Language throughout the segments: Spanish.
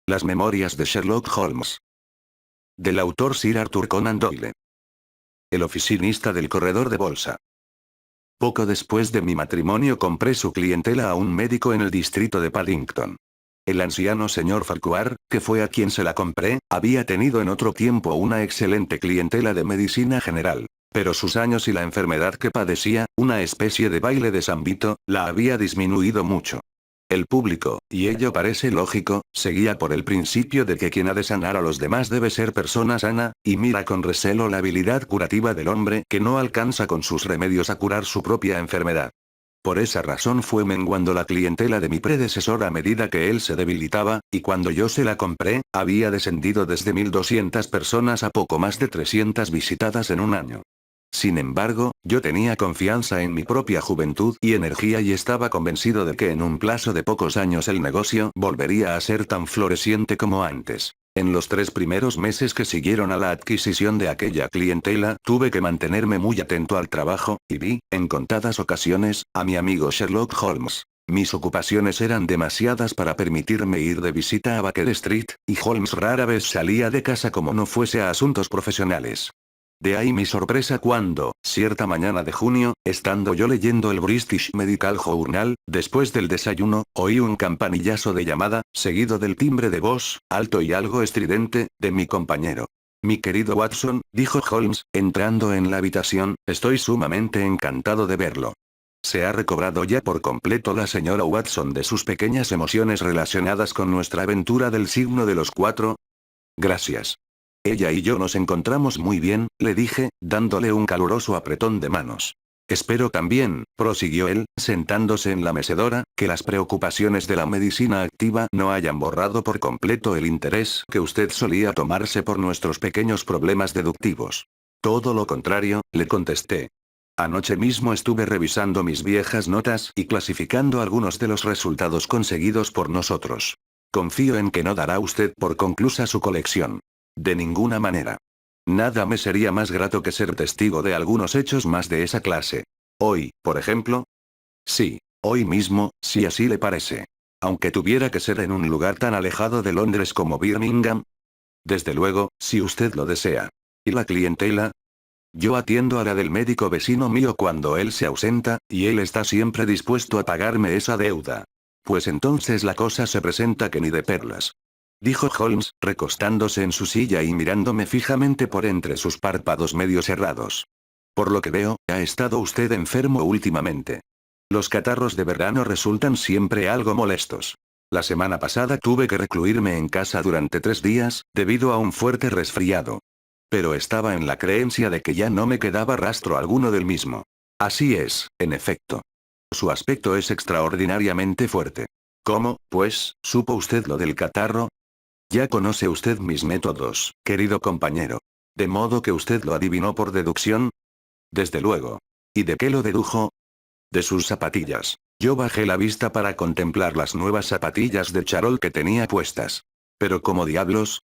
Las memorias de Sherlock Holmes. Del autor Sir Arthur Conan Doyle. El oficinista del corredor de bolsa. Poco después de mi matrimonio compré su clientela a un médico en el distrito de Paddington. El anciano señor Farquhar, que fue a quien se la compré, había tenido en otro tiempo una excelente clientela de medicina general. Pero sus años y la enfermedad que padecía, una especie de baile de San Vito, la había disminuido mucho. El público, y ello parece lógico, seguía por el principio de que quien ha de sanar a los demás debe ser persona sana, y mira con recelo la habilidad curativa del hombre que no alcanza con sus remedios a curar su propia enfermedad. Por esa razón fue menguando la clientela de mi predecesor a medida que él se debilitaba, y cuando yo se la compré, había descendido desde 1200 personas a poco más de 300 visitadas en un año. Sin embargo, yo tenía confianza en mi propia juventud y energía y estaba convencido de que en un plazo de pocos años el negocio volvería a ser tan floreciente como antes. En los 3 primeros meses que siguieron a la adquisición de aquella clientela, tuve que mantenerme muy atento al trabajo, y vi, en contadas ocasiones, a mi amigo Sherlock Holmes. Mis ocupaciones eran demasiadas para permitirme ir de visita a Baker Street, y Holmes rara vez salía de casa como no fuese a asuntos profesionales. De ahí mi sorpresa cuando, cierta mañana de junio, estando yo leyendo el British Medical Journal, después del desayuno, oí un campanillazo de llamada, seguido del timbre de voz, alto y algo estridente, de mi compañero. Mi querido Watson, dijo Holmes, entrando en la habitación, estoy sumamente encantado de verlo. ¿Se ha recobrado ya por completo la señora Watson de sus pequeñas emociones relacionadas con nuestra aventura del signo de los 4? Gracias. Ella y yo nos encontramos muy bien, le dije, dándole un caluroso apretón de manos. Espero también, prosiguió él, sentándose en la mecedora, que las preocupaciones de la medicina activa no hayan borrado por completo el interés que usted solía tomarse por nuestros pequeños problemas deductivos. Todo lo contrario, le contesté. Anoche mismo estuve revisando mis viejas notas y clasificando algunos de los resultados conseguidos por nosotros. Confío en que no dará usted por conclusa su colección. De ninguna manera. Nada me sería más grato que ser testigo de algunos hechos más de esa clase. Hoy, por ejemplo. Sí, hoy mismo, si así le parece. Aunque tuviera que ser en un lugar tan alejado de Londres como Birmingham. Desde luego, si usted lo desea. ¿Y la clientela? Yo atiendo a la del médico vecino mío cuando él se ausenta, y él está siempre dispuesto a pagarme esa deuda. Pues entonces la cosa se presenta que ni de perlas. Dijo Holmes, recostándose en su silla y mirándome fijamente por entre sus párpados medio cerrados. Por lo que veo, ha estado usted enfermo últimamente. Los catarros de verano resultan siempre algo molestos. La semana pasada tuve que recluirme en casa durante 3 días, debido a un fuerte resfriado. Pero estaba en la creencia de que ya no me quedaba rastro alguno del mismo. Así es, en efecto. Su aspecto es extraordinariamente fuerte. ¿Cómo, pues, supo usted lo del catarro? Ya conoce usted mis métodos, querido compañero. ¿De modo que usted lo adivinó por deducción? Desde luego. ¿Y de qué lo dedujo? De sus zapatillas. Yo bajé la vista para contemplar las nuevas zapatillas de charol que tenía puestas. ¿Pero cómo diablos?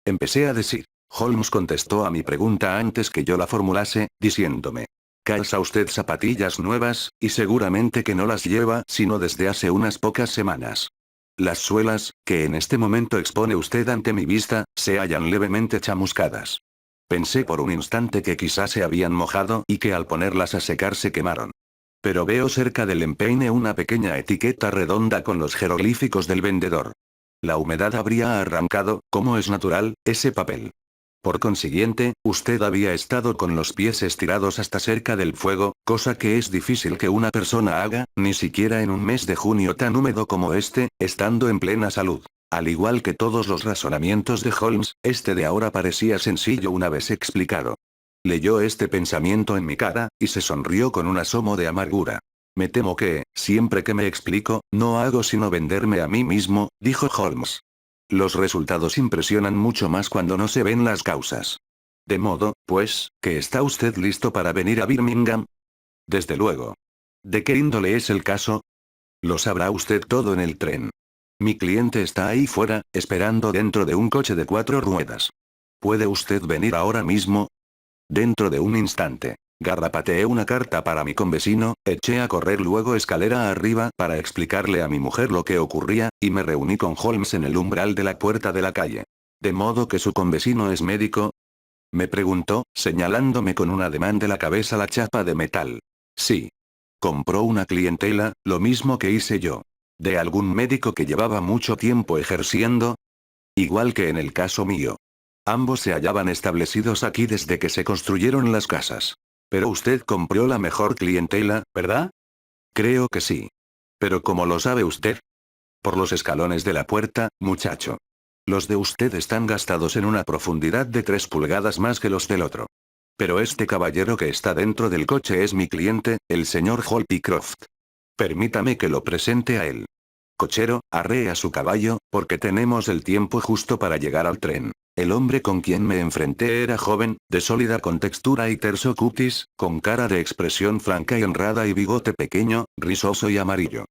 Empecé a decir. Holmes contestó a mi pregunta antes que yo la formulase, diciéndome. Calza usted zapatillas nuevas, y seguramente que no las lleva sino desde hace unas pocas semanas. Las suelas, que en este momento expone usted ante mi vista, se hallan levemente chamuscadas. Pensé por un instante que quizás se habían mojado y que al ponerlas a secar se quemaron. Pero veo cerca del empeine una pequeña etiqueta redonda con los jeroglíficos del vendedor. La humedad habría arrancado, como es natural, ese papel. Por consiguiente, usted había estado con los pies estirados hasta cerca del fuego, cosa que es difícil que una persona haga, ni siquiera en un mes de junio tan húmedo como este, estando en plena salud. Al igual que todos los razonamientos de Holmes, este de ahora parecía sencillo una vez explicado. Leyó este pensamiento en mi cara, y se sonrió con un asomo de amargura. Me temo que, siempre que me explico, no hago sino venderme a mí mismo, dijo Holmes. Los resultados impresionan mucho más cuando no se ven las causas. De modo, pues, que está usted listo para venir a Birmingham. Desde luego. ¿De qué índole es el caso? Lo sabrá usted todo en el tren. Mi cliente está ahí fuera, esperando dentro de un coche de 4 ruedas. ¿Puede usted venir ahora mismo? Dentro de un instante. Garrapateé una carta para mi convecino, eché a correr luego escalera arriba para explicarle a mi mujer lo que ocurría, y me reuní con Holmes en el umbral de la puerta de la calle. ¿De modo que su convecino es médico? Me preguntó, señalándome con un ademán de la cabeza la chapa de metal. Sí. Compró una clientela, lo mismo que hice yo. ¿De algún médico que llevaba mucho tiempo ejerciendo? Igual que en el caso mío. Ambos se hallaban establecidos aquí desde que se construyeron las casas. Pero usted compró la mejor clientela, ¿verdad? Creo que sí. Pero ¿cómo lo sabe usted? Por los escalones de la puerta, muchacho. Los de usted están gastados en una profundidad de 3 pulgadas más que los del otro. Pero este caballero que está dentro del coche es mi cliente, el señor Holpycroft. Permítame que lo presente a él. Cochero, arree a su caballo, porque tenemos el tiempo justo para llegar al tren. El hombre con quien me enfrenté era joven, de sólida contextura y terso cutis, con cara de expresión franca y honrada y bigote pequeño, rizoso y amarillo.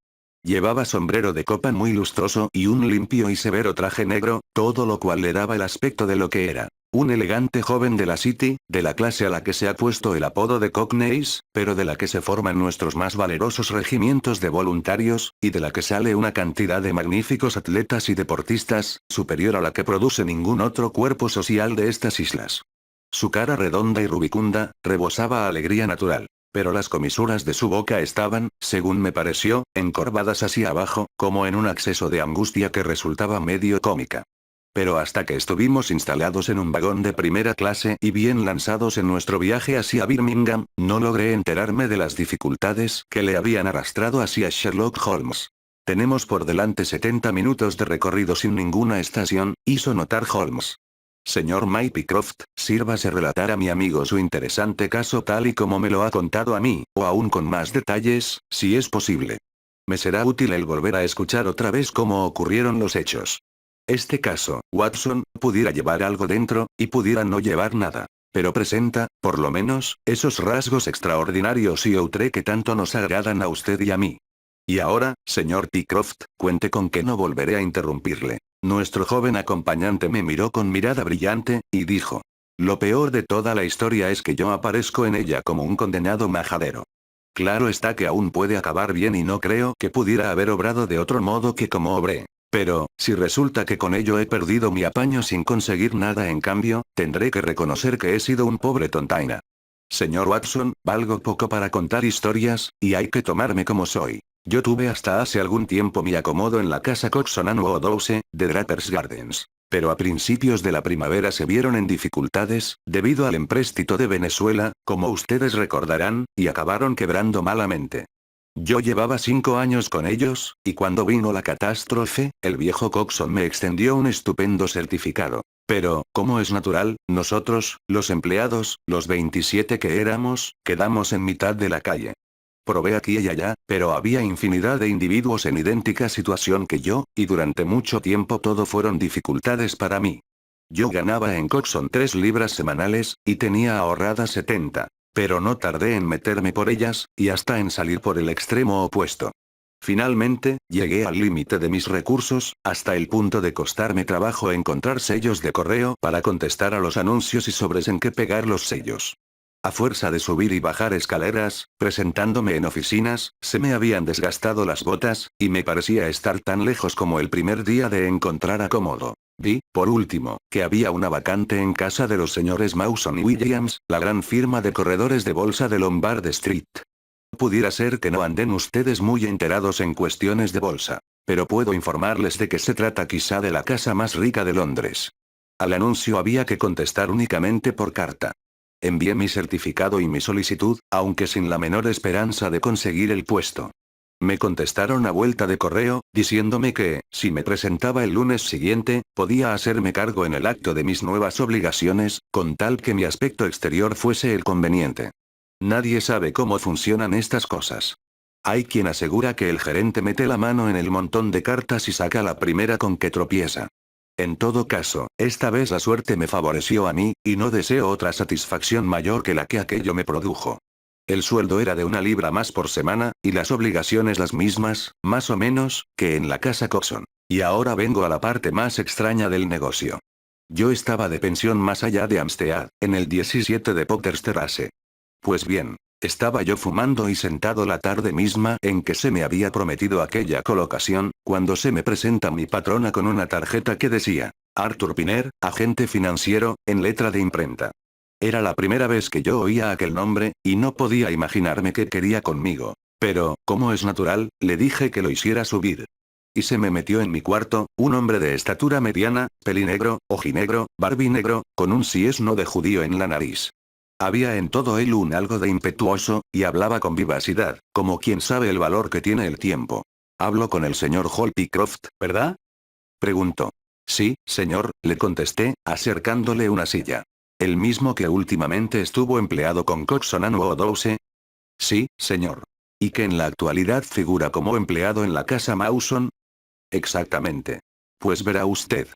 Llevaba sombrero de copa muy lustroso y un limpio y severo traje negro, todo lo cual le daba el aspecto de lo que era. Un elegante joven de la City, de la clase a la que se ha puesto el apodo de Cockneys, pero de la que se forman nuestros más valerosos regimientos de voluntarios, y de la que sale una cantidad de magníficos atletas y deportistas, superior a la que produce ningún otro cuerpo social de estas islas. Su cara redonda y rubicunda, rebosaba alegría natural. Pero las comisuras de su boca estaban, según me pareció, encorvadas hacia abajo, como en un acceso de angustia que resultaba medio cómica. Pero hasta que estuvimos instalados en un vagón de primera clase y bien lanzados en nuestro viaje hacia Birmingham, no logré enterarme de las dificultades que le habían arrastrado hacia Sherlock Holmes. Tenemos por delante 70 minutos de recorrido sin ninguna estación, hizo notar Holmes. Señor Mypycroft, sírvase relatar a mi amigo su interesante caso tal y como me lo ha contado a mí, o aún con más detalles, si es posible. Me será útil el volver a escuchar otra vez cómo ocurrieron los hechos. Este caso, Watson, pudiera llevar algo dentro, y pudiera no llevar nada. Pero presenta, por lo menos, esos rasgos extraordinarios y outré que tanto nos agradan a usted y a mí. Y ahora, señor Pycroft, cuente con que no volveré a interrumpirle. Nuestro joven acompañante me miró con mirada brillante, y dijo. Lo peor de toda la historia es que yo aparezco en ella como un condenado majadero. Claro está que aún puede acabar bien y no creo que pudiera haber obrado de otro modo que como obré. Pero, si resulta que con ello he perdido mi apaño sin conseguir nada en cambio, tendré que reconocer que he sido un pobre tontaina. Señor Watson, valgo poco para contar historias, y hay que tomarme como soy. Yo tuve hasta hace algún tiempo mi acomodo en la casa Coxon & Woodhouse, de Drapers Gardens. Pero a principios de la primavera se vieron en dificultades, debido al empréstito de Venezuela, como ustedes recordarán, y acabaron quebrando malamente. Yo llevaba 5 años con ellos, y cuando vino la catástrofe, el viejo Coxon me extendió un estupendo certificado. Pero, como es natural, nosotros, los empleados, los 27 que éramos, quedamos en mitad de la calle. Probé aquí y allá, pero había infinidad de individuos en idéntica situación que yo, y durante mucho tiempo todo fueron dificultades para mí. Yo ganaba en Coxon 3 libras semanales, y tenía ahorradas 70. Pero no tardé en meterme por ellas, y hasta en salir por el extremo opuesto. Finalmente, llegué al límite de mis recursos, hasta el punto de costarme trabajo encontrar sellos de correo para contestar a los anuncios y sobres en que pegar los sellos. A fuerza de subir y bajar escaleras, presentándome en oficinas, se me habían desgastado las botas, y me parecía estar tan lejos como el primer día de encontrar acomodo. Vi, por último, que había una vacante en casa de los señores Mawson y Williams, la gran firma de corredores de bolsa de Lombard Street. Pudiera ser que no anden ustedes muy enterados en cuestiones de bolsa. Pero puedo informarles de que se trata quizá de la casa más rica de Londres. Al anuncio había que contestar únicamente por carta. Envié mi certificado y mi solicitud, aunque sin la menor esperanza de conseguir el puesto. Me contestaron a vuelta de correo, diciéndome que, si me presentaba el lunes siguiente, podía hacerme cargo en el acto de mis nuevas obligaciones, con tal que mi aspecto exterior fuese el conveniente. Nadie sabe cómo funcionan estas cosas. Hay quien asegura que el gerente mete la mano en el montón de cartas y saca la primera con que tropieza. En todo caso, esta vez la suerte me favoreció a mí, y no deseo otra satisfacción mayor que la que aquello me produjo. El sueldo era de 1 libra más por semana, y las obligaciones las mismas, más o menos, que en la casa Coxon. Y ahora vengo a la parte más extraña del negocio. Yo estaba de pensión más allá de Hampstead, en el 17 de Potter's Terrace. Pues bien, estaba yo fumando y sentado la tarde misma en que se me había prometido aquella colocación, cuando se me presenta mi patrona con una tarjeta que decía, Arthur Piner, agente financiero, en letra de imprenta. Era la primera vez que yo oía aquel nombre, y no podía imaginarme qué quería conmigo. Pero, como es natural, le dije que lo hiciera subir. Y se me metió en mi cuarto, un hombre de estatura mediana, pelinegro, ojinegro, barbinegro, con un siesno de judío en la nariz. Había en todo él un algo de impetuoso, y hablaba con vivacidad, como quien sabe el valor que tiene el tiempo. Hablo con el señor Holpycroft, ¿verdad? Preguntó. Sí, señor, le contesté, acercándole una silla. ¿El mismo que últimamente estuvo empleado con Coxon and Woodhouse? Sí, señor. ¿Y que en la actualidad figura como empleado en la casa Mawson? Exactamente. Pues verá usted.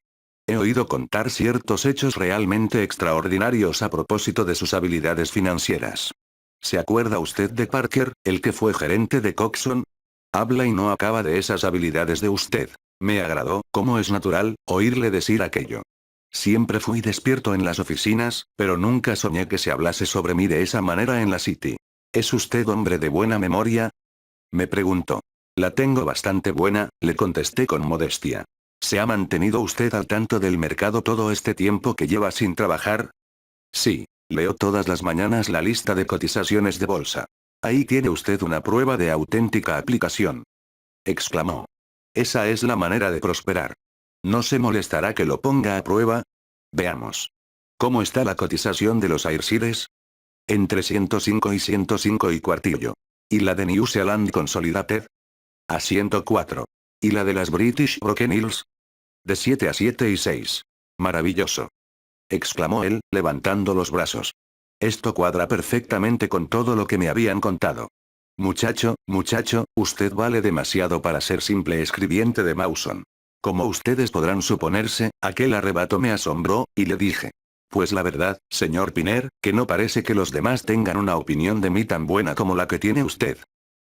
He oído contar ciertos hechos realmente extraordinarios a propósito de sus habilidades financieras. ¿Se acuerda usted de Parker, el que fue gerente de Coxon? Habla y no acaba de esas habilidades de usted. Me agradó, como es natural, oírle decir aquello. Siempre fui despierto en las oficinas, pero nunca soñé que se hablase sobre mí de esa manera en la City. ¿Es usted hombre de buena memoria? Me preguntó. La tengo bastante buena, le contesté con modestia. ¿Se ha mantenido usted al tanto del mercado todo este tiempo que lleva sin trabajar? Sí, leo todas las mañanas la lista de cotizaciones de bolsa. Ahí tiene usted una prueba de auténtica aplicación. Exclamó. Esa es la manera de prosperar. ¿No se molestará que lo ponga a prueba? Veamos. ¿Cómo está la cotización de los Ayrshires? Entre 105 y 105 y cuartillo. ¿Y la de New Zealand Consolidated? A 104. ¿Y la de las British Broken Hills? De 7 a 7 y 6. Maravilloso. Exclamó él, levantando los brazos. Esto cuadra perfectamente con todo lo que me habían contado. Muchacho, usted vale demasiado para ser simple escribiente de Mawson. Como ustedes podrán suponerse, aquel arrebato me asombró, y le dije. Pues la verdad, señor Piner, que no parece que los demás tengan una opinión de mí tan buena como la que tiene usted.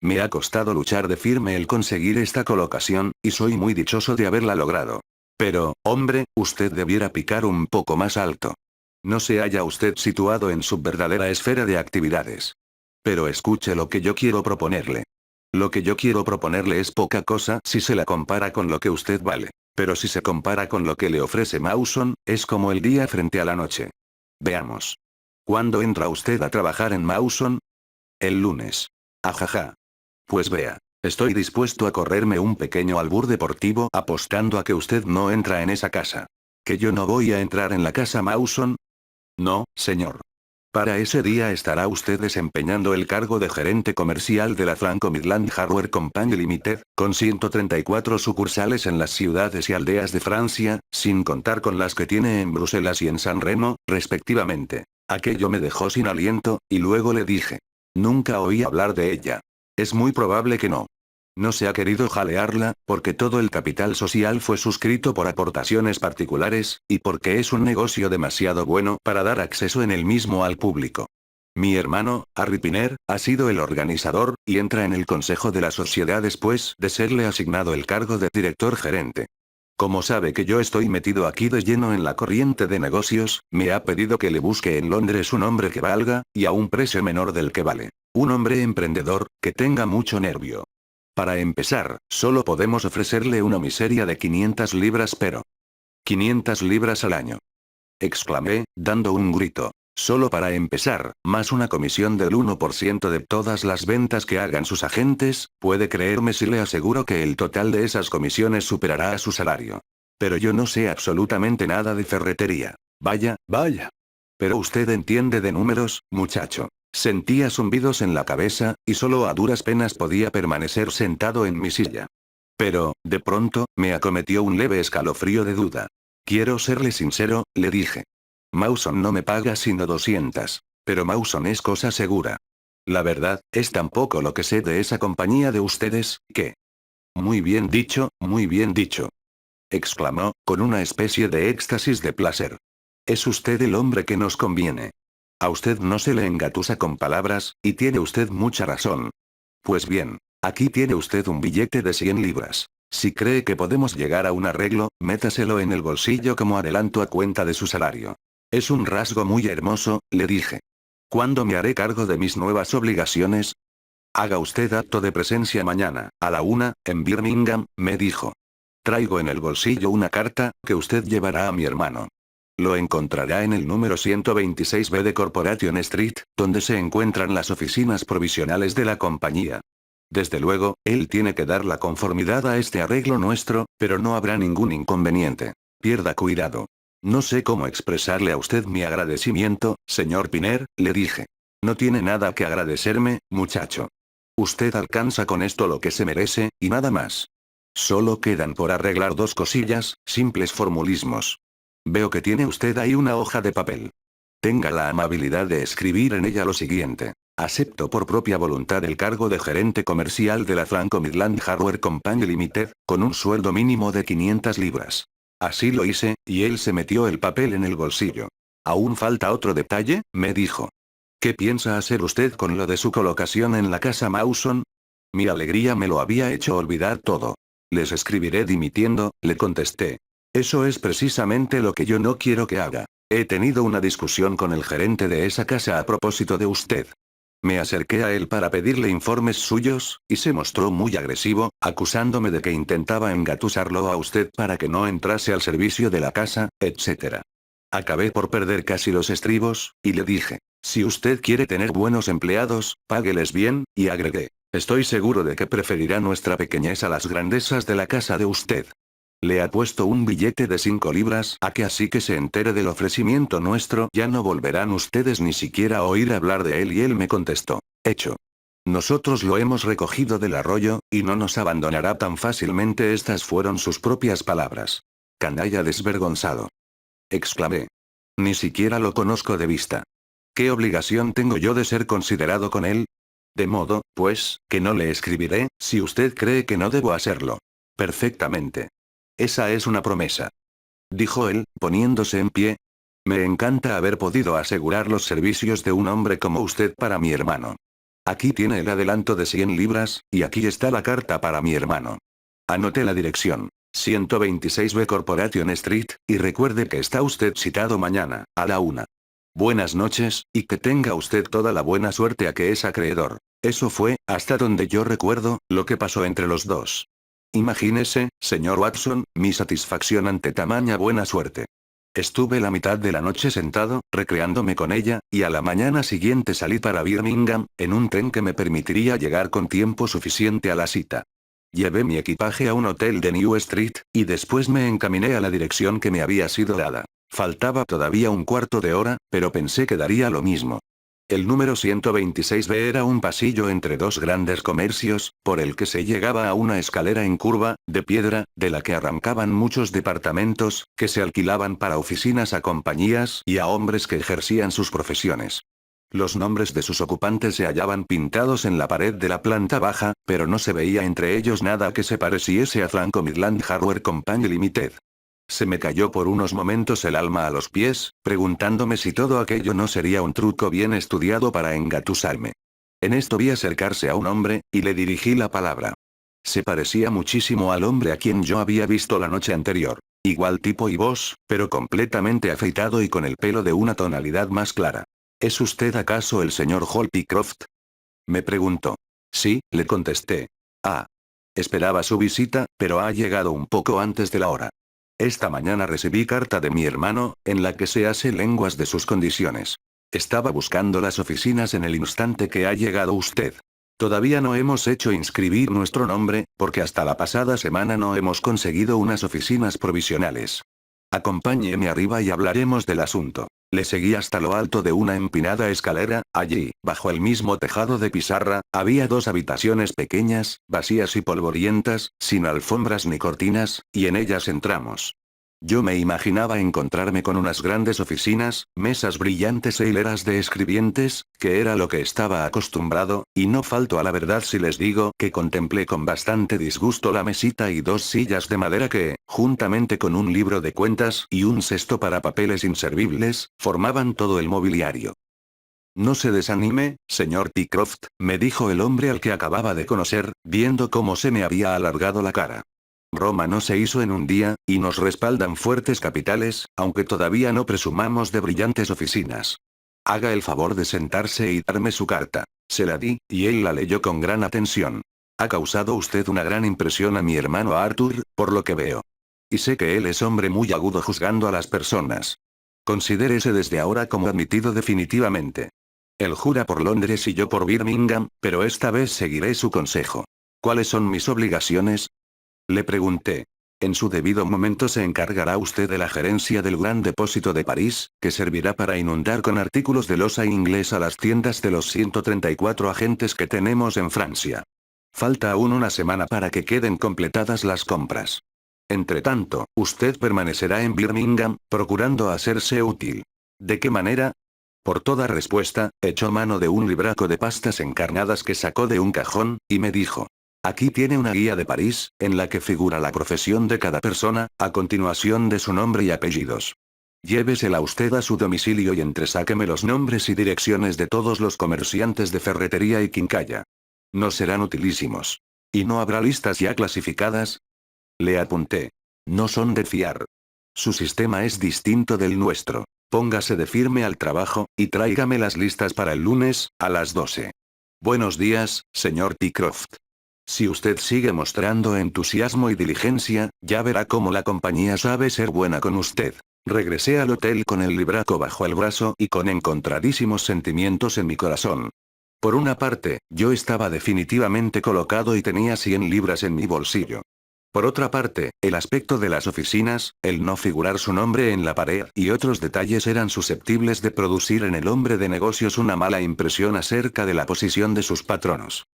Me ha costado luchar de firme el conseguir esta colocación, y soy muy dichoso de haberla logrado. Pero, hombre, usted debiera picar un poco más alto. No se halla usted situado en su verdadera esfera de actividades. Pero escuche lo que yo quiero proponerle. Lo que yo quiero proponerle es poca cosa si se la compara con lo que usted vale. Pero si se compara con lo que le ofrece Mawson, es como el día frente a la noche. Veamos. ¿Cuándo entra usted a trabajar en Mawson? El lunes. Ajaja. Pues vea. Estoy dispuesto a correrme un pequeño albur deportivo apostando a que usted no entra en esa casa. ¿Que yo no voy a entrar en la casa Mawson? No, señor. Para ese día estará usted desempeñando el cargo de gerente comercial de la Franco Midland Hardware Company Limited, con 134 sucursales en las ciudades y aldeas de Francia, sin contar con las que tiene en Bruselas y en San Remo, respectivamente. Aquello me dejó sin aliento, y luego le dije. Nunca oí hablar de ella. Es muy probable que no. No se ha querido jalearla, porque todo el capital social fue suscrito por aportaciones particulares, y porque es un negocio demasiado bueno para dar acceso en el mismo al público. Mi hermano, Harry Piner, ha sido el organizador, y entra en el consejo de la sociedad después de serle asignado el cargo de director gerente. Como sabe que yo estoy metido aquí de lleno en la corriente de negocios, me ha pedido que le busque en Londres un hombre que valga, y a un precio menor del que vale. Un hombre emprendedor, que tenga mucho nervio. Para empezar, solo podemos ofrecerle una miseria de 500 libras pero. 500 libras al año. Exclamé, dando un grito. Solo para empezar, más una comisión del 1% de todas las ventas que hagan sus agentes, puede creerme si le aseguro que el total de esas comisiones superará a su salario. Pero yo no sé absolutamente nada de ferretería. Vaya, vaya. Pero usted entiende de números, muchacho. Sentía zumbidos en la cabeza, y solo a duras penas podía permanecer sentado en mi silla. Pero, de pronto, me acometió un leve escalofrío de duda. Quiero serle sincero, le dije. Mawson no me paga sino 200. Pero Mawson es cosa segura. La verdad, es tan poco lo que sé de esa compañía de ustedes, que... Muy bien dicho, exclamó, con una especie de éxtasis de placer. Es usted el hombre que nos conviene. A usted no se le engatusa con palabras, y tiene usted mucha razón. Pues bien, aquí tiene usted un billete de 100 libras. Si cree que podemos llegar a un arreglo, métaselo en el bolsillo como adelanto a cuenta de su salario. Es un rasgo muy hermoso, le dije. ¿Cuándo me haré cargo de mis nuevas obligaciones? Haga usted acto de presencia mañana, a la 1, en Birmingham, me dijo. Traigo en el bolsillo una carta, que usted llevará a mi hermano. Lo encontrará en el número 126B de Corporation Street, donde se encuentran las oficinas provisionales de la compañía. Desde luego, él tiene que dar la conformidad a este arreglo nuestro, pero no habrá ningún inconveniente. Pierda cuidado. No sé cómo expresarle a usted mi agradecimiento, señor Piner, le dije. No tiene nada que agradecerme, muchacho. Usted alcanza con esto lo que se merece, y nada más. Solo quedan por arreglar dos cosillas, simples formulismos. Veo que tiene usted ahí una hoja de papel. Tenga la amabilidad de escribir en ella lo siguiente. Acepto por propia voluntad el cargo de gerente comercial de la Franco Midland Hardware Company Limited, con un sueldo mínimo de 500 libras. Así lo hice, y él se metió el papel en el bolsillo. ¿Aún falta otro detalle?, me dijo. ¿Qué piensa hacer usted con lo de su colocación en la casa Mawson? Mi alegría me lo había hecho olvidar todo. Les escribiré dimitiendo, le contesté. Eso es precisamente lo que yo no quiero que haga. He tenido una discusión con el gerente de esa casa a propósito de usted. Me acerqué a él para pedirle informes suyos, y se mostró muy agresivo, acusándome de que intentaba engatusarlo a usted para que no entrase al servicio de la casa, etc. Acabé por perder casi los estribos, y le dije, si usted quiere tener buenos empleados, págueles bien, y agregué, estoy seguro de que preferirá nuestra pequeñez a las grandezas de la casa de usted. Le ha puesto un billete de 5 libras a que así que se entere del ofrecimiento nuestro ya no volverán ustedes ni siquiera a oír hablar de él y él me contestó, hecho. Nosotros lo hemos recogido del arroyo, y no nos abandonará tan fácilmente. Estas fueron sus propias palabras. Canalla desvergonzado. Exclamé. Ni siquiera lo conozco de vista. ¿Qué obligación tengo yo de ser considerado con él? De modo, pues, que no le escribiré, si usted cree que no debo hacerlo. Perfectamente. Esa es una promesa. Dijo él, poniéndose en pie. Me encanta haber podido asegurar los servicios de un hombre como usted para mi hermano. Aquí tiene el adelanto de 100 libras, y aquí está la carta para mi hermano. Anote la dirección. 126B Corporation Street, y recuerde que está usted citado mañana, a la 1. Buenas noches, y que tenga usted toda la buena suerte a que es acreedor. Eso fue, hasta donde yo recuerdo, lo que pasó entre los dos. Imagínese, señor Watson, mi satisfacción ante tamaña buena suerte. Estuve la mitad de la noche sentado, recreándome con ella, y a la mañana siguiente salí para Birmingham, en un tren que me permitiría llegar con tiempo suficiente a la cita. Llevé mi equipaje a un hotel de New Street, y después me encaminé a la dirección que me había sido dada. Faltaba todavía un cuarto de hora, pero pensé que daría lo mismo. El número 126B era un pasillo entre dos grandes comercios, por el que se llegaba a una escalera en curva, de piedra, de la que arrancaban muchos departamentos, que se alquilaban para oficinas a compañías y a hombres que ejercían sus profesiones. Los nombres de sus ocupantes se hallaban pintados en la pared de la planta baja, pero no se veía entre ellos nada que se pareciese a Franco Midland Hardware Company Limited. Se me cayó por unos momentos el alma a los pies, preguntándome si todo aquello no sería un truco bien estudiado para engatusarme. En esto vi acercarse a un hombre, y le dirigí la palabra. Se parecía muchísimo al hombre a quien yo había visto la noche anterior. Igual tipo y voz, pero completamente afeitado y con el pelo de una tonalidad más clara. ¿Es usted acaso el señor Holpycroft? Me preguntó. Sí, le contesté. Ah. Esperaba su visita, pero ha llegado un poco antes de la hora. Esta mañana recibí carta de mi hermano, en la que se hace lenguas de sus condiciones. Estaba buscando las oficinas en el instante que ha llegado usted. Todavía no hemos hecho inscribir nuestro nombre, porque hasta la pasada semana no hemos conseguido unas oficinas provisionales. Acompáñeme arriba y hablaremos del asunto. Le seguí hasta lo alto de una empinada escalera. Allí, bajo el mismo tejado de pizarra, había dos habitaciones pequeñas, vacías y polvorientas, sin alfombras ni cortinas, y en ellas entramos. Yo me imaginaba encontrarme con unas grandes oficinas, mesas brillantes e hileras de escribientes, que era lo que estaba acostumbrado, y no falto a la verdad si les digo que contemplé con bastante disgusto la mesita y dos sillas de madera que, juntamente con un libro de cuentas y un cesto para papeles inservibles, formaban todo el mobiliario. No se desanime, señor Pycroft, me dijo el hombre al que acababa de conocer, viendo cómo se me había alargado la cara. Roma no se hizo en un día, y nos respaldan fuertes capitales, aunque todavía no presumamos de brillantes oficinas. Haga el favor de sentarse y darme su carta. Se la di, y él la leyó con gran atención. Ha causado usted una gran impresión a mi hermano Arthur, por lo que veo. Y sé que él es hombre muy agudo juzgando a las personas. Considérese desde ahora como admitido definitivamente. Él jura por Londres y yo por Birmingham, pero esta vez seguiré su consejo. ¿Cuáles son mis obligaciones? Le pregunté. En su debido momento se encargará usted de la gerencia del Gran Depósito de París, que servirá para inundar con artículos de loza inglés a las tiendas de los 134 agentes que tenemos en Francia. Falta aún una semana para que queden completadas las compras. Entretanto, usted permanecerá en Birmingham, procurando hacerse útil. ¿De qué manera? Por toda respuesta, echó mano de un libraco de pastas encarnadas que sacó de un cajón, y me dijo. Aquí tiene una guía de París, en la que figura la profesión de cada persona, a continuación de su nombre y apellidos. Llévesela usted a su domicilio y entresáqueme los nombres y direcciones de todos los comerciantes de ferretería y quincalla. Nos serán utilísimos. ¿Y no habrá listas ya clasificadas? Le apunté. No son de fiar. Su sistema es distinto del nuestro. Póngase de firme al trabajo, y tráigame las listas para el lunes, a las 12. Buenos días, señor Pycroft. Si usted sigue mostrando entusiasmo y diligencia, ya verá cómo la compañía sabe ser buena con usted. Regresé al hotel con el libraco bajo el brazo y con encontradísimos sentimientos en mi corazón. Por una parte, yo estaba definitivamente colocado y tenía 100 libras en mi bolsillo. Por otra parte, el aspecto de las oficinas, el no figurar su nombre en la pared y otros detalles eran susceptibles de producir en el hombre de negocios una mala impresión acerca de la posición de sus patronos.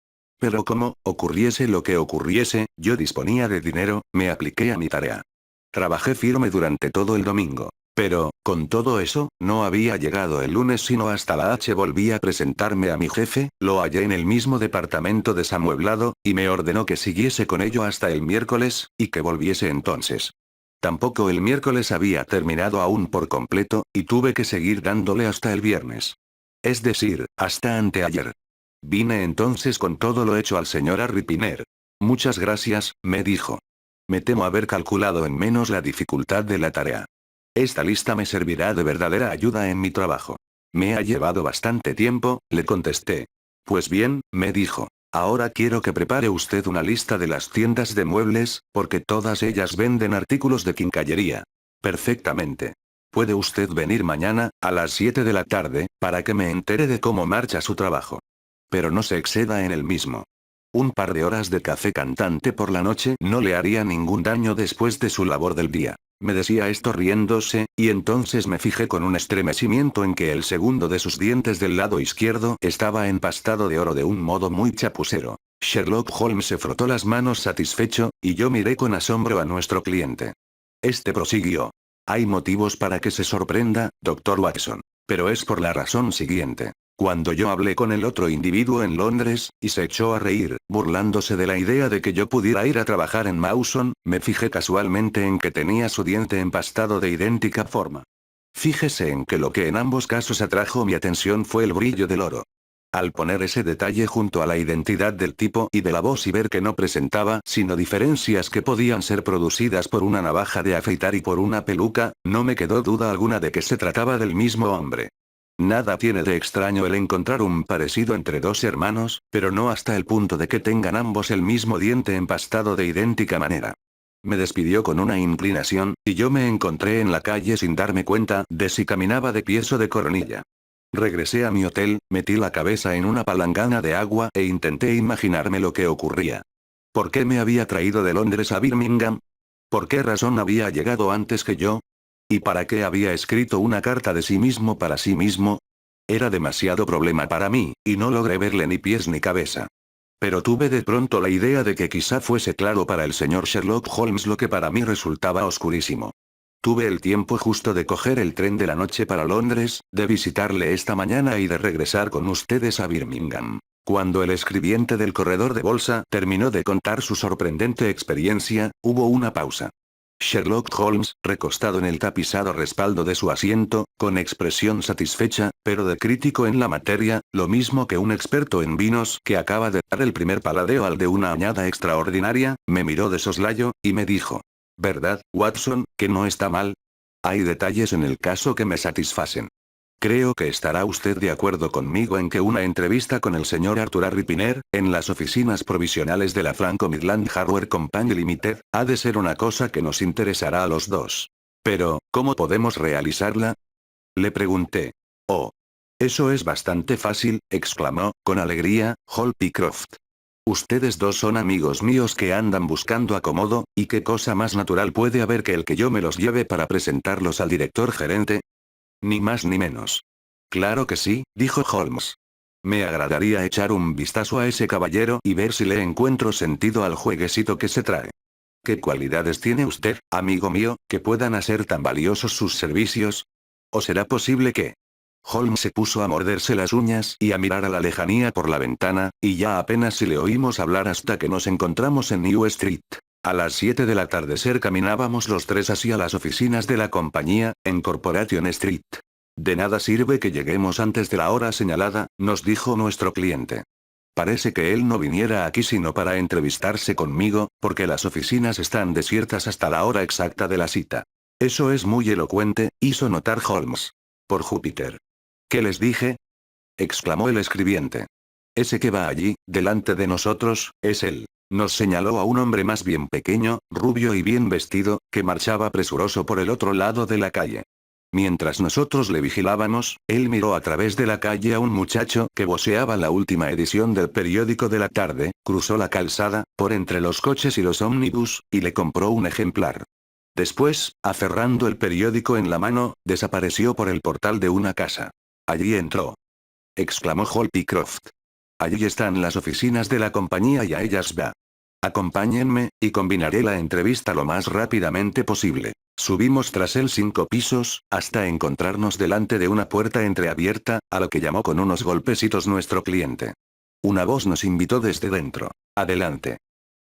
Pero como, ocurriese lo que ocurriese, yo disponía de dinero, me apliqué a mi tarea. Trabajé firme durante todo el domingo. Pero, con todo eso, no había llegado el lunes sino hasta la H. Volví a presentarme a mi jefe, lo hallé en el mismo departamento desamueblado, y me ordenó que siguiese con ello hasta el miércoles, y que volviese entonces. Tampoco el miércoles había terminado aún por completo, y tuve que seguir dándole hasta el viernes. Es decir, hasta anteayer. Vine entonces con todo lo hecho al señor Arripiner. Muchas gracias, me dijo. Me temo haber calculado en menos la dificultad de la tarea. Esta lista me servirá de verdadera ayuda en mi trabajo. Me ha llevado bastante tiempo, le contesté. Pues bien, me dijo. Ahora quiero que prepare usted una lista de las tiendas de muebles, porque todas ellas venden artículos de quincallería. Perfectamente. Puede usted venir mañana, a las 7 de la tarde, para que me entere de cómo marcha su trabajo. Pero no se exceda en el mismo. Un par de horas de café cantante por la noche no le haría ningún daño después de su labor del día. Me decía esto riéndose, y entonces me fijé con un estremecimiento en que el segundo de sus dientes del lado izquierdo estaba empastado de oro de un modo muy chapucero. Sherlock Holmes se frotó las manos satisfecho, y yo miré con asombro a nuestro cliente. Este prosiguió. Hay motivos para que se sorprenda, Dr. Watson. Pero es por la razón siguiente. Cuando yo hablé con el otro individuo en Londres, y se echó a reír, burlándose de la idea de que yo pudiera ir a trabajar en Mawson, me fijé casualmente en que tenía su diente empastado de idéntica forma. Fíjese en que lo que en ambos casos atrajo mi atención fue el brillo del oro. Al poner ese detalle junto a la identidad del tipo y de la voz y ver que no presentaba sino diferencias que podían ser producidas por una navaja de afeitar y por una peluca, no me quedó duda alguna de que se trataba del mismo hombre. Nada tiene de extraño el encontrar un parecido entre dos hermanos, pero no hasta el punto de que tengan ambos el mismo diente empastado de idéntica manera. Me despidió con una inclinación, y yo me encontré en la calle sin darme cuenta de si caminaba de pies o de coronilla. Regresé a mi hotel, metí la cabeza en una palangana de agua e intenté imaginarme lo que ocurría. ¿Por qué me había traído de Londres a Birmingham? ¿Por qué razón había llegado antes que yo? ¿Y para qué había escrito una carta de sí mismo para sí mismo? Era demasiado problema para mí, y no logré verle ni pies ni cabeza. Pero tuve de pronto la idea de que quizá fuese claro para el señor Sherlock Holmes lo que para mí resultaba oscurísimo. Tuve el tiempo justo de coger el tren de la noche para Londres, de visitarle esta mañana y de regresar con ustedes a Birmingham. Cuando el escribiente del corredor de bolsa terminó de contar su sorprendente experiencia, hubo una pausa. Sherlock Holmes, recostado en el tapizado respaldo de su asiento, con expresión satisfecha, pero de crítico en la materia, lo mismo que un experto en vinos que acaba de dar el primer paladeo al de una añada extraordinaria, me miró de soslayo, y me dijo. ¿Verdad, Watson, que no está mal? Hay detalles en el caso que me satisfacen. Creo que estará usted de acuerdo conmigo en que una entrevista con el señor Arthur Harry Pinner, en las oficinas provisionales de la Franco Midland Hardware Company Limited, ha de ser una cosa que nos interesará a los dos. Pero, ¿cómo podemos realizarla? Le pregunté. Oh. Eso es bastante fácil, exclamó, con alegría, Hall Pycroft. Ustedes dos son amigos míos que andan buscando acomodo, y qué cosa más natural puede haber que el que yo me los lleve para presentarlos al director gerente. Ni más ni menos. Claro que sí, dijo Holmes. Me agradaría echar un vistazo a ese caballero y ver si le encuentro sentido al jueguecito que se trae. ¿Qué cualidades tiene usted, amigo mío, que puedan hacer tan valiosos sus servicios? ¿O será posible que...? Holmes se puso a morderse las uñas y a mirar a la lejanía por la ventana, y ya apenas si le oímos hablar hasta que nos encontramos en New Street. A las 7 del atardecer caminábamos los tres hacia las oficinas de la compañía, en Corporation Street. De nada sirve que lleguemos antes de la hora señalada, nos dijo nuestro cliente. Parece que él no viniera aquí sino para entrevistarse conmigo, porque las oficinas están desiertas hasta la hora exacta de la cita. Eso es muy elocuente, hizo notar Holmes. Por Júpiter. ¿Qué les dije? Exclamó el escribiente. Ese que va allí, delante de nosotros, es él. Nos señaló a un hombre más bien pequeño, rubio y bien vestido, que marchaba presuroso por el otro lado de la calle. Mientras nosotros le vigilábamos, él miró a través de la calle a un muchacho que voceaba la última edición del periódico de la tarde, cruzó la calzada, por entre los coches y los ómnibus, y le compró un ejemplar. Después, aferrando el periódico en la mano, desapareció por el portal de una casa. Allí entró. Exclamó Hall Pycroft. Allí están las oficinas de la compañía y a ellas va. Acompáñenme, y combinaré la entrevista lo más rápidamente posible. Subimos tras él 5 pisos, hasta encontrarnos delante de una puerta entreabierta, a lo que llamó con unos golpecitos nuestro cliente. Una voz nos invitó desde dentro. Adelante.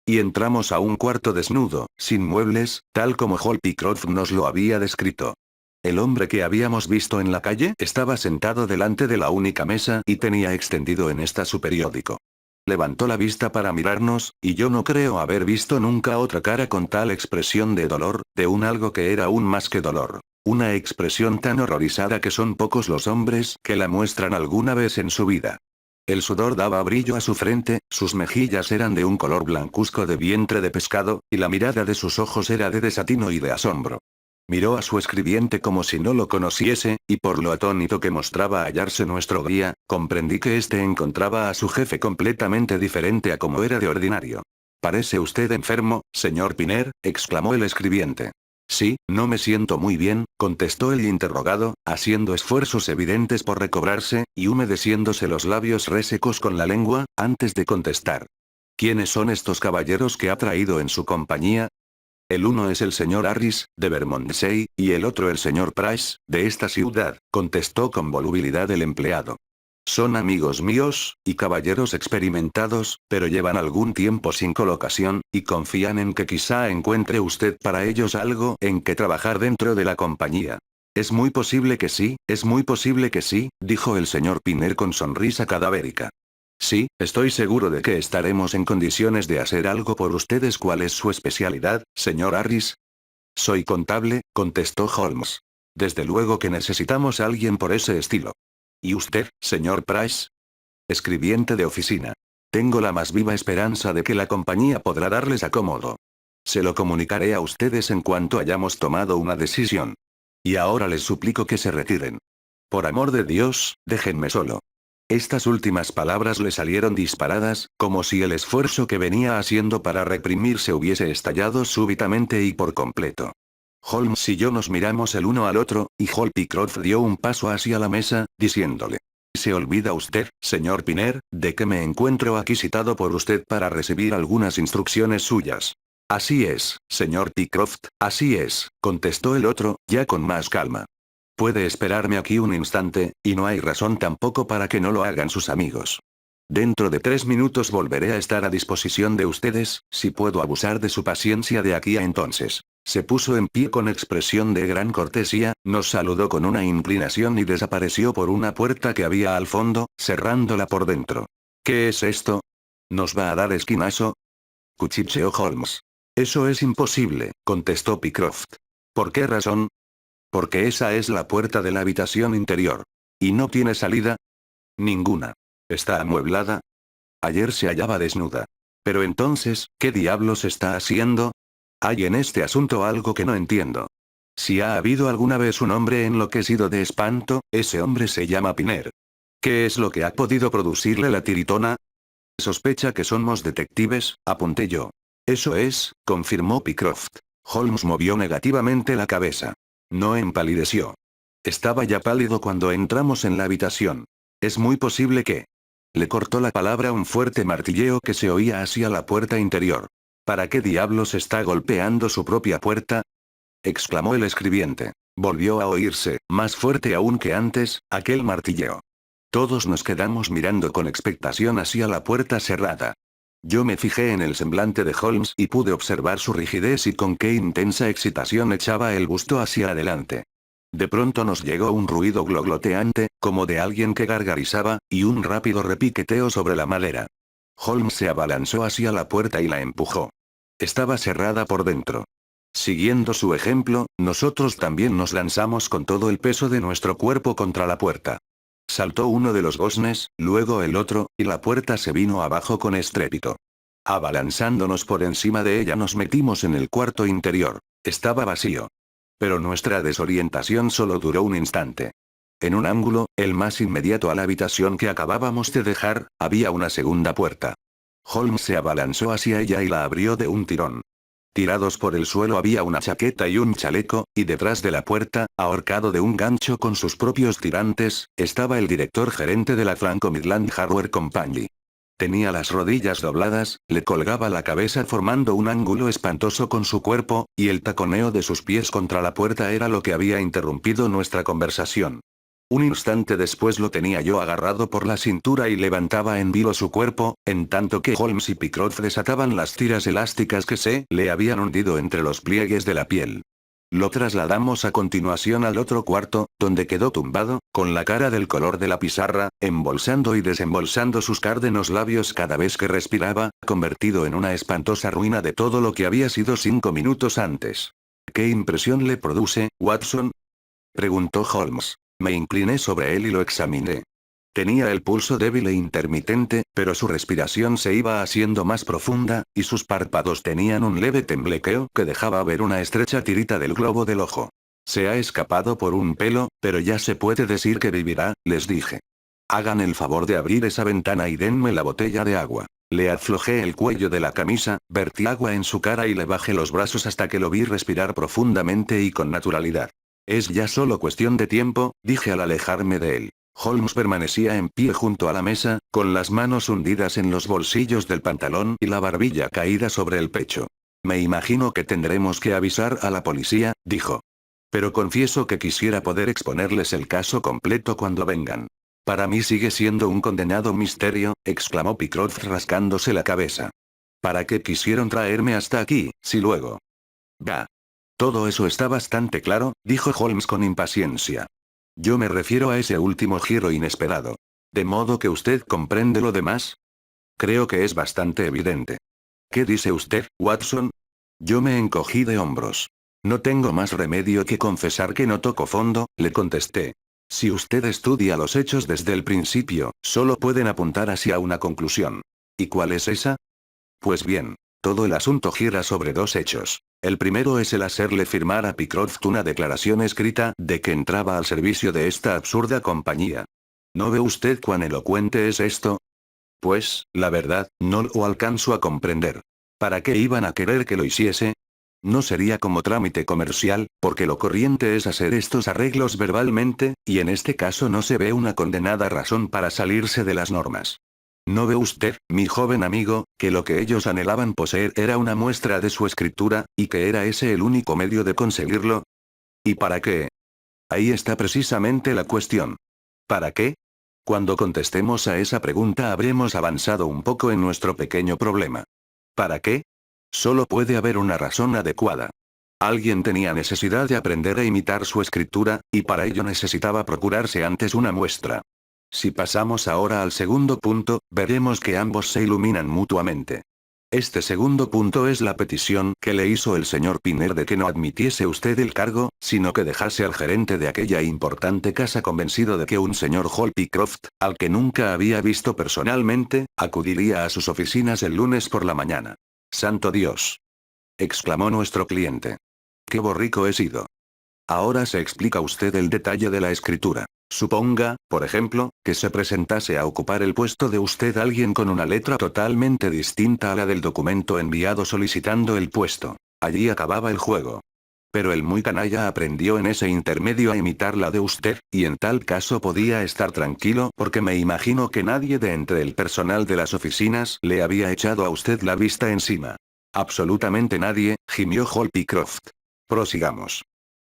Y entramos a un cuarto desnudo, sin muebles, tal como Hall Pycroft nos lo había descrito. El hombre que habíamos visto en la calle estaba sentado delante de la única mesa y tenía extendido en esta su periódico. Levantó la vista para mirarnos, y yo no creo haber visto nunca otra cara con tal expresión de dolor, de un algo que era aún más que dolor. Una expresión tan horrorizada que son pocos los hombres que la muestran alguna vez en su vida. El sudor daba brillo a su frente, sus mejillas eran de un color blancuzco de vientre de pescado, y la mirada de sus ojos era de desatino y de asombro. Miró a su escribiente como si no lo conociese, y por lo atónito que mostraba hallarse nuestro guía, comprendí que éste encontraba a su jefe completamente diferente a como era de ordinario. «¿Parece usted enfermo, señor Pinner?», exclamó el escribiente. «Sí, no me siento muy bien», contestó el interrogado, haciendo esfuerzos evidentes por recobrarse, y humedeciéndose los labios resecos con la lengua, antes de contestar. «¿Quiénes son estos caballeros que ha traído en su compañía?». «El uno es el señor Harris, de Bermondsey, y el otro el señor Price, de esta ciudad», contestó con volubilidad el empleado. «Son amigos míos, y caballeros experimentados, pero llevan algún tiempo sin colocación, y confían en que quizá encuentre usted para ellos algo en que trabajar dentro de la compañía». «Es muy posible que sí, es muy posible que sí», dijo el señor Pinner con sonrisa cadavérica. «Sí, estoy seguro de que estaremos en condiciones de hacer algo por ustedes». «¿Cuál es su especialidad, señor Harris?». «Soy contable», contestó Holmes. «Desde luego que necesitamos a alguien por ese estilo». «¿Y usted, señor Price?». «Escribiente de oficina. Tengo la más viva esperanza de que la compañía podrá darles acomodo. Se lo comunicaré a ustedes en cuanto hayamos tomado una decisión. Y ahora les suplico que se retiren. Por amor de Dios, déjenme solo». Estas últimas palabras le salieron disparadas, como si el esfuerzo que venía haciendo para reprimirse hubiese estallado súbitamente y por completo. Holmes y yo nos miramos el uno al otro, y Hall Pycroft dio un paso hacia la mesa, diciéndole: «¿Se olvida usted, señor Pinner, de que me encuentro aquí citado por usted para recibir algunas instrucciones suyas?». «Así es, señor Pycroft, así es», contestó el otro, ya con más calma. «Puede esperarme aquí un instante, y no hay razón tampoco para que no lo hagan sus amigos. Dentro de 3 minutos volveré a estar a disposición de ustedes, si puedo abusar de su paciencia de aquí a entonces». Se puso en pie con expresión de gran cortesía, nos saludó con una inclinación y desapareció por una puerta que había al fondo, cerrándola por dentro. «¿Qué es esto? ¿Nos va a dar esquinazo?», cuchicheó Holmes. «Eso es imposible», contestó Pycroft. «¿Por qué razón?». «Porque esa es la puerta de la habitación interior. ¿Y no tiene salida? Ninguna. ¿Está amueblada? Ayer se hallaba desnuda. Pero entonces, ¿qué diablos está haciendo? Hay en este asunto algo que no entiendo. Si ha habido alguna vez un hombre enloquecido de espanto, ese hombre se llama Piner. ¿Qué es lo que ha podido producirle la tiritona? Sospecha que somos detectives, apunté yo. Eso es, confirmó Pycroft. Holmes movió negativamente la cabeza. No empalideció. Estaba ya pálido cuando entramos en la habitación. Es muy posible que... Le cortó la palabra un fuerte martilleo que se oía hacia la puerta interior. ¿Para qué diablos está golpeando su propia puerta? Exclamó el escribiente. Volvió a oírse, más fuerte aún que antes, aquel martilleo. Todos nos quedamos mirando con expectación hacia la puerta cerrada. Yo me fijé en el semblante de Holmes y pude observar su rigidez y con qué intensa excitación echaba el busto hacia adelante. De pronto nos llegó un ruido glogloteante, como de alguien que gargarizaba, y un rápido repiqueteo sobre la madera. Holmes se abalanzó hacia la puerta y la empujó. Estaba cerrada por dentro. Siguiendo su ejemplo, nosotros también nos lanzamos con todo el peso de nuestro cuerpo contra la puerta. Saltó uno de los goznes, luego el otro, y la puerta se vino abajo con estrépito. Abalanzándonos por encima de ella nos metimos en el cuarto interior. Estaba vacío. Pero nuestra desorientación solo duró un instante. En un ángulo, el más inmediato a la habitación que acabábamos de dejar, había una segunda puerta. Holmes se abalanzó hacia ella y la abrió de un tirón. Tirados por el suelo había una chaqueta y un chaleco, y detrás de la puerta, ahorcado de un gancho con sus propios tirantes, estaba el director gerente de la Franco Midland Hardware Company. Tenía las rodillas dobladas, le colgaba la cabeza formando un ángulo espantoso con su cuerpo, y el taconeo de sus pies contra la puerta era lo que había interrumpido nuestra conversación. Un instante después lo tenía yo agarrado por la cintura y levantaba en vilo su cuerpo, en tanto que Holmes y Pycroft desataban las tiras elásticas que se le habían hundido entre los pliegues de la piel. Lo trasladamos a continuación al otro cuarto, donde quedó tumbado, con la cara del color de la pizarra, embolsando y desembolsando sus cárdenos labios cada vez que respiraba, convertido en una espantosa ruina de todo lo que había sido 5 minutos antes. ¿Qué impresión le produce, Watson? Preguntó Holmes. Me incliné sobre él y lo examiné. Tenía el pulso débil e intermitente, pero su respiración se iba haciendo más profunda, y sus párpados tenían un leve temblequeo que dejaba ver una estrecha tirita del globo del ojo. Se ha escapado por un pelo, pero ya se puede decir que vivirá, les dije. Hagan el favor de abrir esa ventana y denme la botella de agua. Le aflojé el cuello de la camisa, vertí agua en su cara y le bajé los brazos hasta que lo vi respirar profundamente y con naturalidad. Es ya solo cuestión de tiempo, dije al alejarme de él. Holmes permanecía en pie junto a la mesa, con las manos hundidas en los bolsillos del pantalón y la barbilla caída sobre el pecho. Me imagino que tendremos que avisar a la policía, dijo. Pero confieso que quisiera poder exponerles el caso completo cuando vengan. Para mí sigue siendo un condenado misterio, exclamó Pycroft rascándose la cabeza. ¿Para qué quisieron traerme hasta aquí, si luego? Bah. Todo eso está bastante claro, dijo Holmes con impaciencia. Yo me refiero a ese último giro inesperado. ¿De modo que usted comprende lo demás? Creo que es bastante evidente. ¿Qué dice usted, Watson? Yo me encogí de hombros. No tengo más remedio que confesar que no toco fondo, le contesté. Si usted estudia los hechos desde el principio, solo pueden apuntar hacia una conclusión. ¿Y cuál es esa? Pues bien, todo el asunto gira sobre dos hechos. El primero es el hacerle firmar a Pycroft una declaración escrita de que entraba al servicio de esta absurda compañía. ¿No ve usted cuán elocuente es esto? Pues, la verdad, no lo alcanzo a comprender. ¿Para qué iban a querer que lo hiciese? No sería como trámite comercial, porque lo corriente es hacer estos arreglos verbalmente, y en este caso no se ve una condenada razón para salirse de las normas. ¿No ve usted, mi joven amigo, que lo que ellos anhelaban poseer era una muestra de su escritura, y que era ese el único medio de conseguirlo? ¿Y para qué? Ahí está precisamente la cuestión. ¿Para qué? Cuando contestemos a esa pregunta habremos avanzado un poco en nuestro pequeño problema. ¿Para qué? Solo puede haber una razón adecuada. Alguien tenía necesidad de aprender a imitar su escritura, y para ello necesitaba procurarse antes una muestra. Si pasamos ahora al segundo punto, veremos que ambos se iluminan mutuamente. Este segundo punto es la petición que le hizo el señor Pinner de que no admitiese usted el cargo, sino que dejase al gerente de aquella importante casa convencido de que un señor Holpycroft, al que nunca había visto personalmente, acudiría a sus oficinas el lunes por la mañana. ¡Santo Dios!, exclamó nuestro cliente. ¡Qué borrico he sido! Ahora se explica usted el detalle de la escritura. Suponga, por ejemplo, que se presentase a ocupar el puesto de usted alguien con una letra totalmente distinta a la del documento enviado solicitando el puesto. Allí acababa el juego. Pero el muy canalla aprendió en ese intermedio a imitar la de usted, y en tal caso podía estar tranquilo porque me imagino que nadie de entre el personal de las oficinas le había echado a usted la vista encima. Absolutamente nadie, gimió Holpycroft. Prosigamos.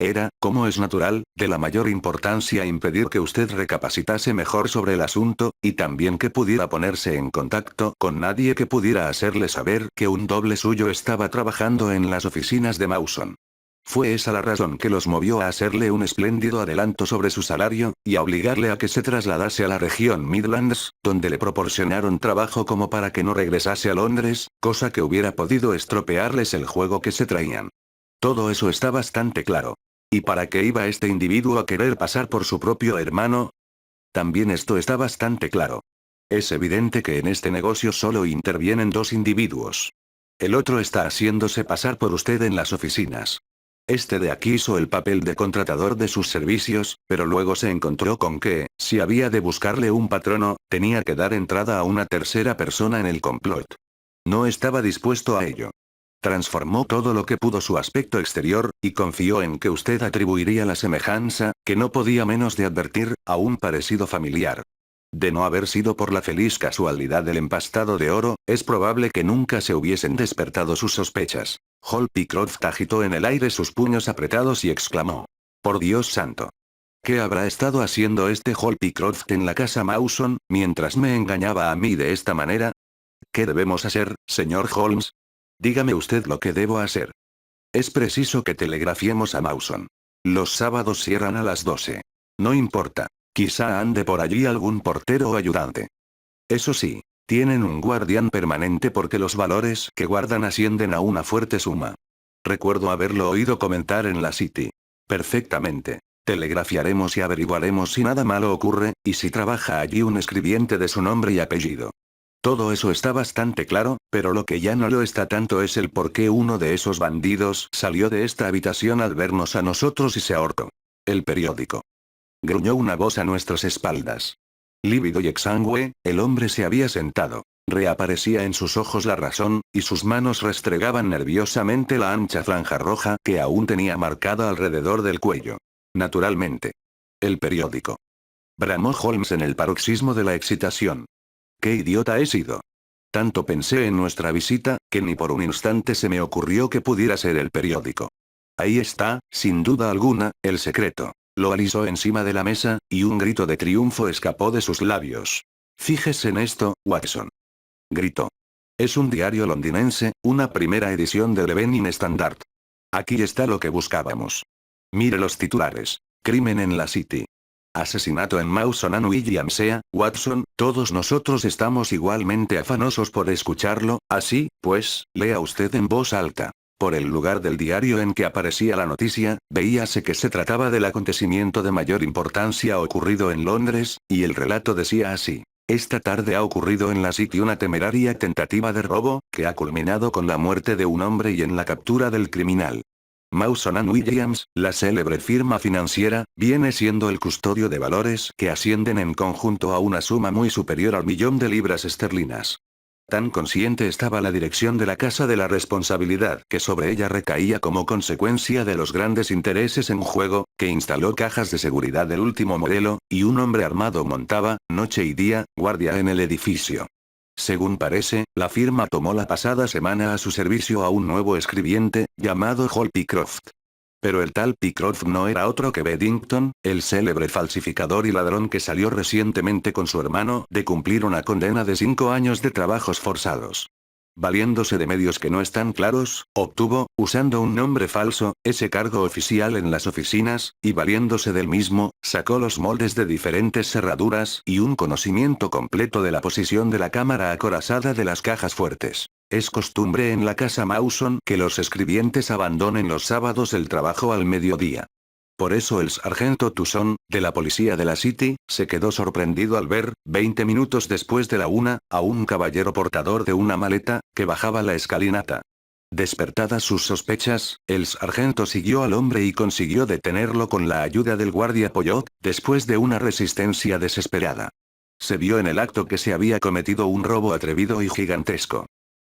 Era, como es natural, de la mayor importancia impedir que usted recapacitase mejor sobre el asunto, y también que pudiera ponerse en contacto con nadie que pudiera hacerle saber que un doble suyo estaba trabajando en las oficinas de Mawson. Fue esa la razón que los movió a hacerle un espléndido adelanto sobre su salario, y a obligarle a que se trasladase a la región Midlands, donde le proporcionaron trabajo como para que no regresase a Londres, cosa que hubiera podido estropearles el juego que se traían. Todo eso está bastante claro. ¿Y para qué iba este individuo a querer pasar por su propio hermano? También esto está bastante claro. Es evidente que en este negocio solo intervienen dos individuos. El otro está haciéndose pasar por usted en las oficinas. Este de aquí hizo el papel de contratador de sus servicios, pero luego se encontró con que, si había de buscarle un patrono, tenía que dar entrada a una tercera persona en el complot. No estaba dispuesto a ello. Transformó todo lo que pudo su aspecto exterior, y confió en que usted atribuiría la semejanza, que no podía menos de advertir, a un parecido familiar. De no haber sido por la feliz casualidad del empastado de oro, es probable que nunca se hubiesen despertado sus sospechas. Holpycroft agitó en el aire sus puños apretados y exclamó: «¡Por Dios santo! ¿Qué habrá estado haciendo este Holpycroft en la casa Mawson, mientras me engañaba a mí de esta manera? ¿Qué debemos hacer, señor Holmes? Dígame usted lo que debo hacer». «Es preciso que telegrafiemos a Mawson. Los sábados cierran a las 12. No importa. Quizá ande por allí algún portero o ayudante. Eso sí, tienen un guardián permanente porque los valores que guardan ascienden a una fuerte suma. Recuerdo haberlo oído comentar en la City. Perfectamente. Telegrafiaremos y averiguaremos si nada malo ocurre, y si trabaja allí un escribiente de su nombre y apellido». Todo eso está bastante claro, pero lo que ya no lo está tanto es el por qué uno de esos bandidos salió de esta habitación al vernos a nosotros y se ahorcó. El periódico. Gruñó una voz a nuestras espaldas. Lívido y exangüe, el hombre se había sentado. Reaparecía en sus ojos la razón, y sus manos restregaban nerviosamente la ancha franja roja que aún tenía marcada alrededor del cuello. Naturalmente. El periódico. Bramó Holmes en el paroxismo de la excitación. ¡Qué idiota he sido! Tanto pensé en nuestra visita, que ni por un instante se me ocurrió que pudiera ser el periódico. Ahí está, sin duda alguna, el secreto. Lo alisó encima de la mesa, y un grito de triunfo escapó de sus labios. «Fíjese en esto, Watson», gritó. «Es un diario londinense, una primera edición del Evening Standard. Aquí está lo que buscábamos. Mire los titulares. Crimen en la City. Asesinato en Mawson and Williamsea, Watson, todos nosotros estamos igualmente afanosos por escucharlo, así, pues, lea usted en voz alta». Por el lugar del diario en que aparecía la noticia, veíase que se trataba del acontecimiento de mayor importancia ocurrido en Londres, y el relato decía así: «Esta tarde ha ocurrido en la City una temeraria tentativa de robo, que ha culminado con la muerte de un hombre y en la captura del criminal. Mawson and Williams, la célebre firma financiera, viene siendo el custodio de valores que ascienden en conjunto a una suma muy superior al 1.000.000 de libras esterlinas. Tan consciente estaba la dirección de la casa de la responsabilidad que sobre ella recaía como consecuencia de los grandes intereses en juego, que instaló cajas de seguridad del último modelo, y un hombre armado montaba, noche y día, guardia en el edificio. Según parece, la firma tomó la pasada semana a su servicio a un nuevo escribiente, llamado Holpycroft. Pero el tal Pycroft no era otro que Beddington, el célebre falsificador y ladrón que salió recientemente con su hermano de cumplir una condena de 5 años de trabajos forzados. Valiéndose de medios que no están claros, obtuvo, usando un nombre falso, ese cargo oficial en las oficinas, y valiéndose del mismo, sacó los moldes de diferentes cerraduras y un conocimiento completo de la posición de la cámara acorazada de las cajas fuertes. Es costumbre en la casa Mawson que los escribientes abandonen los sábados el trabajo al mediodía. Por eso el sargento Tucson, de la policía de la City, se quedó sorprendido al ver, 20 minutos después de la 1, a un caballero portador de una maleta, que bajaba la escalinata. Despertadas sus sospechas, el sargento siguió al hombre y consiguió detenerlo con la ayuda del guardia Pollot, después de una resistencia desesperada. Se vio en el acto que se había cometido un robo atrevido y gigantesco.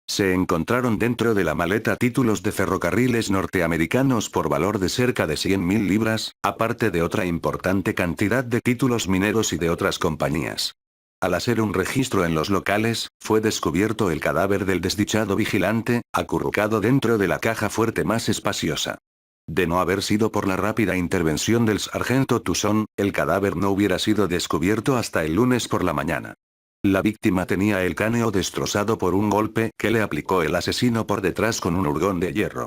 Se encontraron dentro de la maleta títulos de ferrocarriles norteamericanos por valor de cerca de 100.000 libras, aparte de otra importante cantidad de títulos mineros y de otras compañías. Al hacer un registro en los locales, fue descubierto el cadáver del desdichado vigilante, acurrucado dentro de la caja fuerte más espaciosa. De no haber sido por la rápida intervención del sargento Tucson, el cadáver no hubiera sido descubierto hasta el lunes por la mañana. La víctima tenía el cráneo destrozado por un golpe que le aplicó el asesino por detrás con un hurgón de hierro.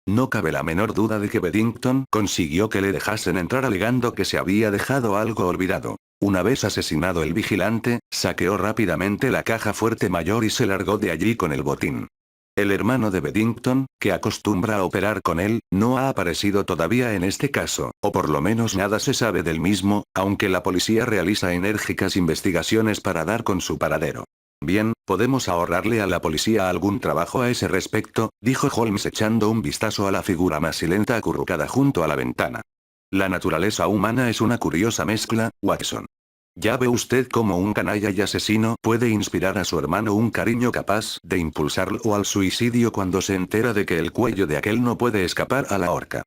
No cabe la menor duda de que Beddington consiguió que le dejasen entrar alegando que se había dejado algo olvidado. Una vez asesinado el vigilante, saqueó rápidamente la caja fuerte mayor y se largó de allí con el botín. El hermano de Beddington, que acostumbra a operar con él, no ha aparecido todavía en este caso, o por lo menos nada se sabe del mismo, aunque la policía realiza enérgicas investigaciones para dar con su paradero. Bien, podemos ahorrarle a la policía algún trabajo a ese respecto, dijo Holmes echando un vistazo a la figura macilenta acurrucada junto a la ventana. La naturaleza humana es una curiosa mezcla, Watson. Ya ve usted cómo un canalla y asesino puede inspirar a su hermano un cariño capaz de impulsarlo al suicidio cuando se entera de que el cuello de aquel no puede escapar a la horca.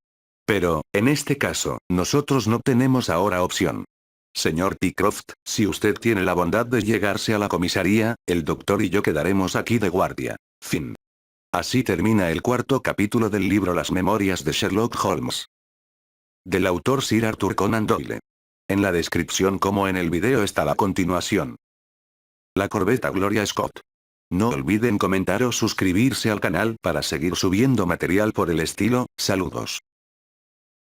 Pero, en este caso, nosotros no tenemos ahora opción. Señor Pycroft, si usted tiene la bondad de llegarse a la comisaría, el doctor y yo quedaremos aquí de guardia. Fin. Así termina el cuarto capítulo del libro Las Memorias de Sherlock Holmes. Del autor Sir Arthur Conan Doyle. En la descripción como en el video está la continuación. La corbeta Gloria Scott. No olviden comentar o suscribirse al canal para seguir subiendo material por el estilo. Saludos.